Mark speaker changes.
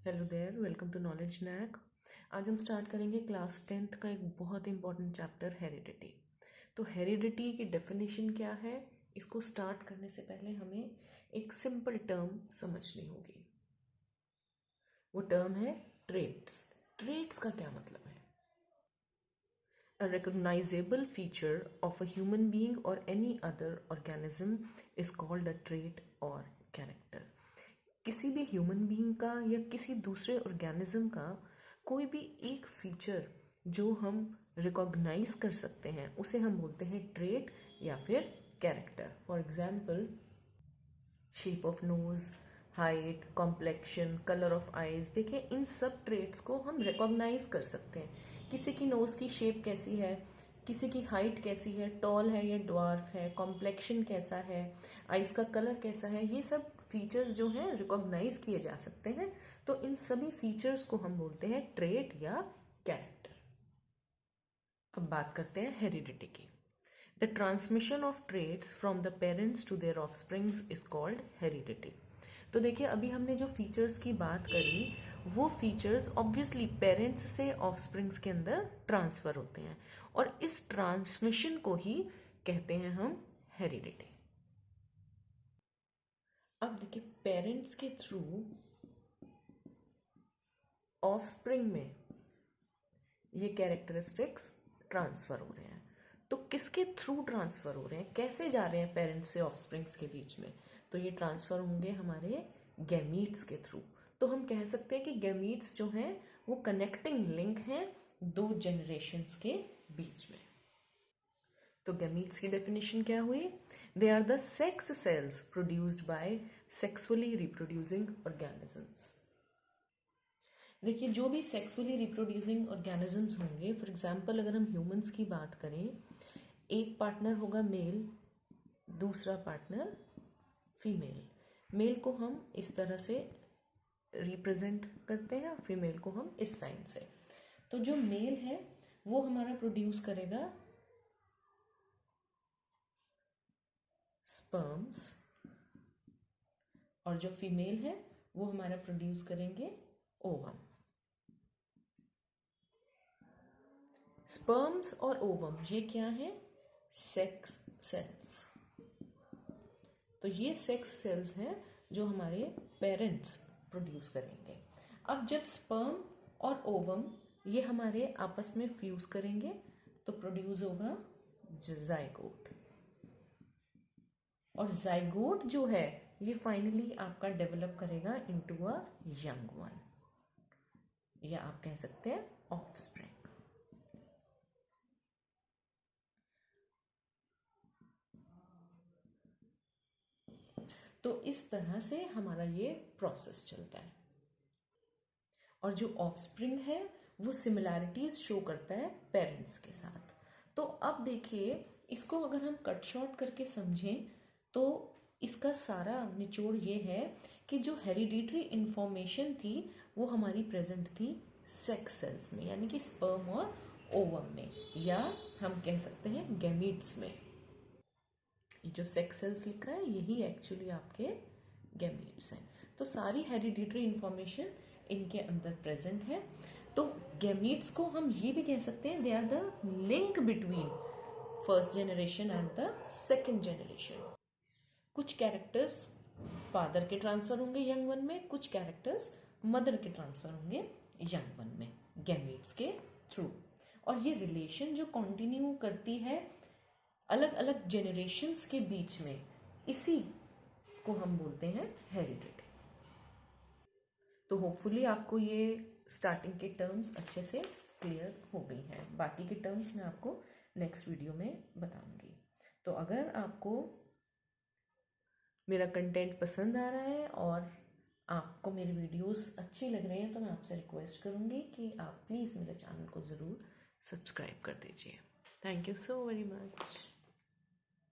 Speaker 1: Hello there, welcome to knowledge Naik. आज हम start करेंगे क्लास 10th का एक बहुत इंपॉर्टेंट चैप्टर हेरिडिटी। तो हेरिडिटी की डेफिनेशन क्या है, इसको स्टार्ट करने से पहले हमें एक सिंपल टर्म समझनी होगी। वो टर्म है ट्रेट्स। ट्रेट्स का क्या मतलब है? A recognizable feature of a human being or any other organism is called a trait or character। किसी भी ह्यूमन बीइंग का या किसी दूसरे ऑर्गेनिज्म का कोई भी एक फीचर जो हम रिकॉग्नाइज कर सकते हैं उसे हम बोलते हैं ट्रेट या फिर character. For example, shape of nose, height, complexion, colour of eyes. देखिए, इन सब ट्रेट्स को हम रिकॉग्नाइज कर सकते हैं। किसी की नोज की शेप कैसी है, किसी की हाइट कैसी है, टॉल है या ड्वार्फ है, कॉम्प्लेक्शन कैसा है, आईज का कलर कैसा है, ये सब फीचर्स जो हैं रिकॉग्नाइज किए जा सकते हैं। तो इन सभी फीचर्स को हम बोलते हैं ट्रेट या कैरेक्टर। अब बात करते हैं हेरिडिटी की। The transmission of traits from the parents to their offsprings is called heredity. तो देखिए, अभी हमने जो फीचर्स की बात करी वो फीचर्स ऑब्वियसली पेरेंट्स से ऑफस्प्रिंग्स के अंदर ट्रांसफर होते हैं और इस ट्रांसमिशन को ही कहते हैं हम हेरिडिटी। अब देखिए, पेरेंट्स के थ्रू ऑफस्प्रिंग में ये कैरेक्टरिस्टिक्स ट्रांसफर हो रहे हैं। तो किसके थ्रू ट्रांसफर हो रहे हैं, कैसे जा रहे हैं पेरेंट्स से ऑफस्प्रिंग्स के बीच में? तो ये ट्रांसफर होंगे हमारे गैमीट्स के थ्रू। तो हम कह सकते हैं कि गैमीट्स जो हैं वो कनेक्टिंग लिंक हैं दो जनरेशन्स के बीच में। तो गैमीट्स की डेफिनेशन क्या हुई? They are the sex cells produced by sexually reproducing organisms. देखिए, जो भी सेक्सुअली रिप्रोड्यूसिंग ऑर्गेनिजम्स होंगे, फॉर एग्जांपल अगर हम ह्यूमंस की बात करें, एक पार्टनर होगा मेल, दूसरा पार्टनर फीमेल। मेल को हम इस तरह से रिप्रेजेंट करते हैं और फीमेल को हम इस साइन से। तो जो मेल है वो हमारा प्रोड्यूस करेगा स्पर्म्स और जो फीमेल है वो हमारा प्रोड्यूस करेंगे ओवम। स्पर्म्स और ओवम ये क्या है? Sex cells. तो ये सेक्स सेल्स हैं जो हमारे पेरेंट्स प्रोड्यूस करेंगे। अब जब स्पर्म और ओवम ये हमारे आपस में फ्यूज करेंगे तो प्रोड्यूस होगा जाइगोट। और जाइगोट जो है ये फाइनली आपका डेवलप करेगा इनटू अ यंग वन, या आप कह सकते हैं ऑफस्प्रिंग। तो इस तरह से हमारा ये प्रोसेस चलता है। और जो ऑफस्प्रिंग है वो सिमिलैरिटीज शो करता है पेरेंट्स के साथ। तो अब देखिए, इसको अगर हम कट शॉर्ट करके समझें तो इसका सारा निचोड़ ये है कि जो हेरिडिटरी इंफॉर्मेशन थी वो हमारी प्रेजेंट थी सेक्स सेल्स में, यानी कि स्पर्म और ओवम में, या हम कह सकते हैं गैमीट्स में। ये जो सेक्स सेल्स लिखा है यही एक्चुअली आपके गैमीट्स हैं। तो सारी हेरिडिटरी इंफॉर्मेशन इनके अंदर प्रेजेंट है। तो गैमीट्स को हम ये भी कह सकते हैं they are the link between first generation and the second generation. कुछ कैरेक्टर्स फादर के ट्रांसफर होंगे यंग वन में, कुछ कैरेक्टर्स मदर के ट्रांसफर होंगे यंग वन में गैमीट्स के थ्रू। और ये रिलेशन जो कंटिन्यू करती है अलग अलग जनरेशन्स के बीच में, इसी को हम बोलते हैं हेरिडिटी। तो होपफुली आपको ये स्टार्टिंग के टर्म्स अच्छे से क्लियर हो गई हैं। बाकी के टर्म्स मैं आपको नेक्स्ट वीडियो में बताऊंगी। तो अगर आपको मेरा कंटेंट पसंद आ रहा है और आपको मेरी वीडियोस अच्छी लग रही हैं तो मैं आपसे रिक्वेस्ट करूँगी कि आप प्लीज़ मेरे चैनल को ज़रूर सब्सक्राइब कर दीजिए। Thank you so very much.